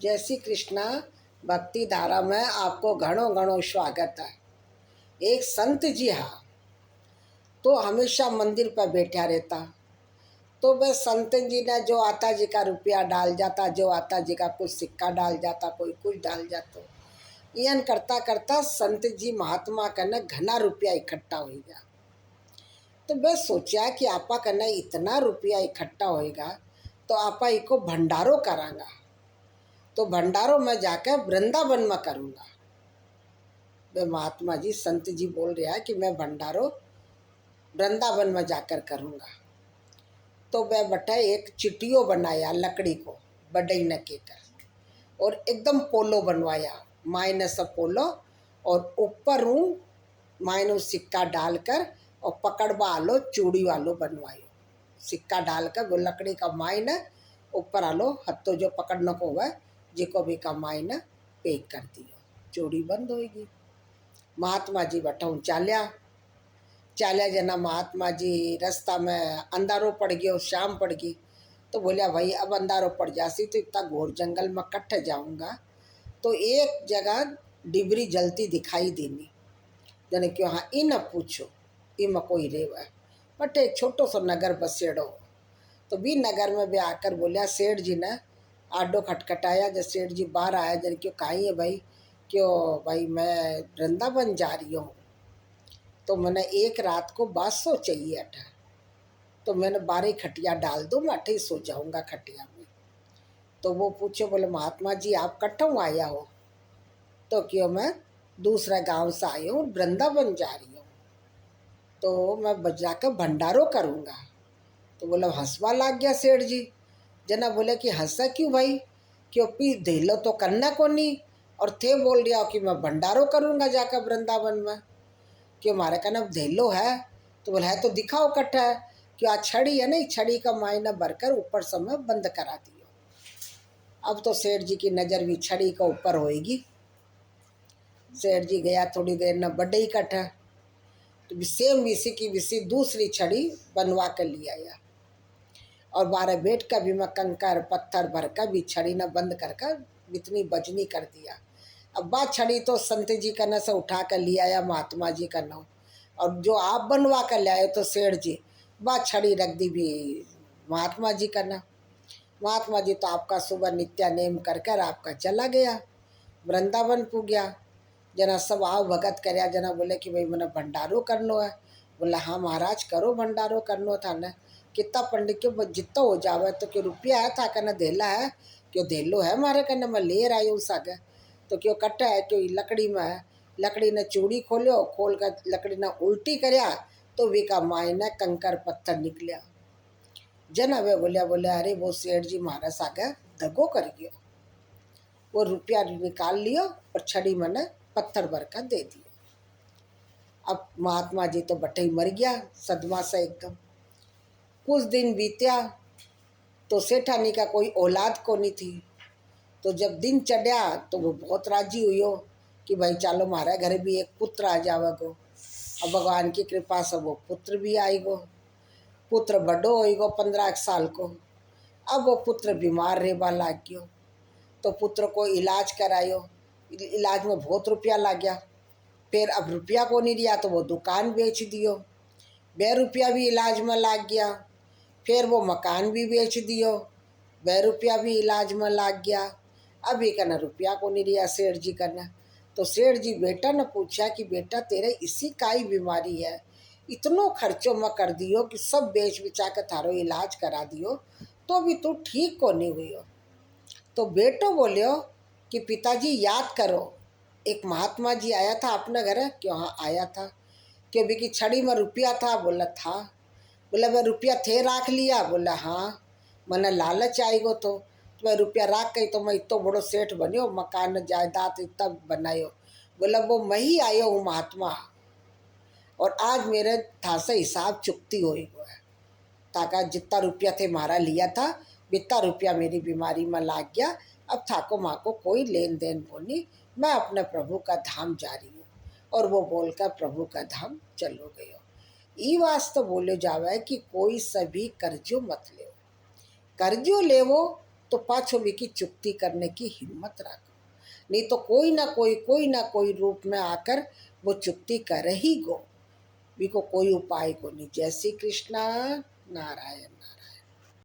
जय श्री कृष्णा। भक्ति धारा में आपको घणो घणो स्वागत है। एक संत जी हाँ, तो हमेशा मंदिर पर बैठा रहता। तो वह संत जी ने जो आता जी का रुपया डाल जाता, जो आता जी का कुछ सिक्का डाल जाता, कोई कुछ डाल जाता। यन करता करता संत जी महात्मा कने घना रुपया इकट्ठा हो गया। तो वह सोचा कि आपा कने इतना रुपया इकट्ठा होएगा तो आपा इको भंडारो करांगा। तो भंडारो में जाकर वृंदावन में करूँगा। वे महात्मा जी संत जी बोल रहा है कि मैं भंडारो वृंदावन में जाकर करूँगा। तो वह बटा एक चिटियो बनाया लकड़ी को बड़ई न के कर, और एकदम पोलो बनवाया, मायने सब पोलो, और ऊपर मायने सिक्का डालकर और पकड़वा आलो चूड़ी वालो बनवायो। सिक्का डालकर वो लकड़ी का मायने ऊपर आलो हत्तो जो पकड़ने को हुआ जिको भी का मायने पैक कर दियो, चूड़ी बंद होगी। महात्मा जी बटाऊ चाल्या जना महात्मा जी रास्ता में अंधारो पड़ गयो, शाम पड़ गई। तो बोलिया भाई अब अंधारो पड़ जासी तो इतना घोर जंगल में कट्ठ जाऊंगा। तो एक जगह डिबरी जलती दिखाई देनी, जने क्यों हाँ इन पूछो इम कोई रेवा, बट एक छोटो सो नगर बसेड़ो। तो भी नगर में भी आकर बोलिया सेठ जी ने आडो खटखटाया। जब सेठ जी बाहर आया, जन क्यों कहीं है भाई, क्यों भाई मैं वृंदावन जा रही हूँ, तो मैंने एक रात को 1200 चाहिए अठा। तो मैंने 12 खटिया डाल दो, मैं अठे ही सो जाऊँगा खटिया में। तो वो पूछो, बोले महात्मा जी आप कट्ठों आया हो? तो क्यों मैं दूसरा गांव से आई हूँ, वृंदावन जा रही हूँ, तो मैं बजा कर भंडारो करूँगा। तो बोला हंसवा लाग गया सेठ जी। जना बोले कि हंसा क्यों भाई, क्योंकि धेलो तो करना को नहीं, और थे बोल रहा कि मैं भंडारो करूँगा जाकर वृंदावन में, क्यों हमारे कहना धेलो है? तो बोला है तो दिखाओ कट्ठा है। क्यों आज छड़ी है नहीं, छड़ी का मायना भरकर ऊपर समय बंद करा दियो। अब तो सेठ जी की नज़र भी छड़ी का ऊपर होएगी। सेठ जी गया थोड़ी देर न बड़े ही कट्ठा, तो सेम विसी की विसी दूसरी छड़ी बनवा कर ले आया, और 12 बेट का भी मैं कंकर पत्थर भर कर भी छड़ी न बंद कर इतनी बजनी कर दिया। अब बात छड़ी तो संत जी का न से उठा कर ले आया महात्मा जी का नाम, और जो आप बनवा कर ले आए तो सेठ जी बात छड़ी रख दी भी महात्मा जी का ना। महात्मा जी तो आपका सुबह नित्या नेम कर कर आपका चला गया, वृंदावन पू गया। जना सब आओ भगत करया, जना बोले कि भाई मैंने भंडारो करनो है। बोला हाँ महाराज करो, भंडारो करनो था न, कितना पंडित क्यों जितना हो जावे। तो क्यों रुपया है था कहना धेला है, क्यों धेलो है मारे कहना मैं ले रहा हूँ सागे। तो क्यों कट्टा है, क्यों लकड़ी में है। लकड़ी ने चूड़ी खोलो, खोल कर लकड़ी ने उल्टी करया तो वी का मायने कंकर पत्थर निकलिया। जना वे बोले अरे वो सेठ जी मारा सागे दगो कर गयो। वो रुपया निकाल लियो और छड़ी मैंने पत्थर भर कर दे दियो। अब महात्मा जी तो बटे ही मर गया सदमा से एकदम। कुछ दिन बीत्या तो सेठानी का कोई औलाद को नहीं थी। तो जब दिन चढ़ा तो वो बहुत राजी हुई हो कि भाई चलो हमारे घर भी एक पुत्र आ जावेगो। अब भगवान की कृपा से वो पुत्र भी आएगो। पुत्र बड़ो होएगो 15 साल को। अब वो पुत्र बीमार रहबा लाग गयो, तो पुत्र को इलाज करायो। इलाज में बहुत रुपया लग गया। फिर अब रुपया को नहीं दिया तो वो दुकान बेच दियो, 2 रुपया भी इलाज में लग गया। फिर वो मकान भी बेच दियो, 2 रुपया भी इलाज में लग गया। अभी कहना रुपया को नहीं दिया सेठ जी करना। तो सेठ जी बेटा ने पूछा कि बेटा तेरे इसी का ही बीमारी है, इतनो खर्चों में कर दियो कि सब बेच बिचा कर थारो इलाज करा दियो, तो भी तू ठीक को नहीं हुई हो। तो बेटो बोलियो कि पिताजी याद करो एक महात्मा जी आया था अपने घर। क्यों हाँ आया था। क्यों भी की छड़ी में रुपया था? बोला था। बोला मैं रुपया थे राख लिया? बोला हाँ, मैंने लालच आएगो तो मैं रुपया राख गई तो मैं इतो बड़ो सेठ बनियो, मकान जायदाद इतना बनायो। बोला वो मैं ही आयो हूँ महात्मा, और आज मेरे था से हिसाब चुकती होई गो है। ताका जितना रुपया थे मारा लिया था बितना रुपया मेरी बीमारी में लाग गया। अब थाको माँ को कोई लेन देन बोनी, मैं अपने प्रभु का धाम जा रही हूँ। और वो बोलकर प्रभु का धाम चलो गयो। ई वास्तव बोले जावे कि कोई सभी कर्जो मत ले, कर्जो लेवो तो पाछो की चुक्ति करने की हिम्मत रखो, नहीं तो कोई ना कोई रूप में आकर वो चुक्ति कर ही गो, भी को कोई उपाय को नहीं। जय श्री कृष्णा। नारायण नारायण।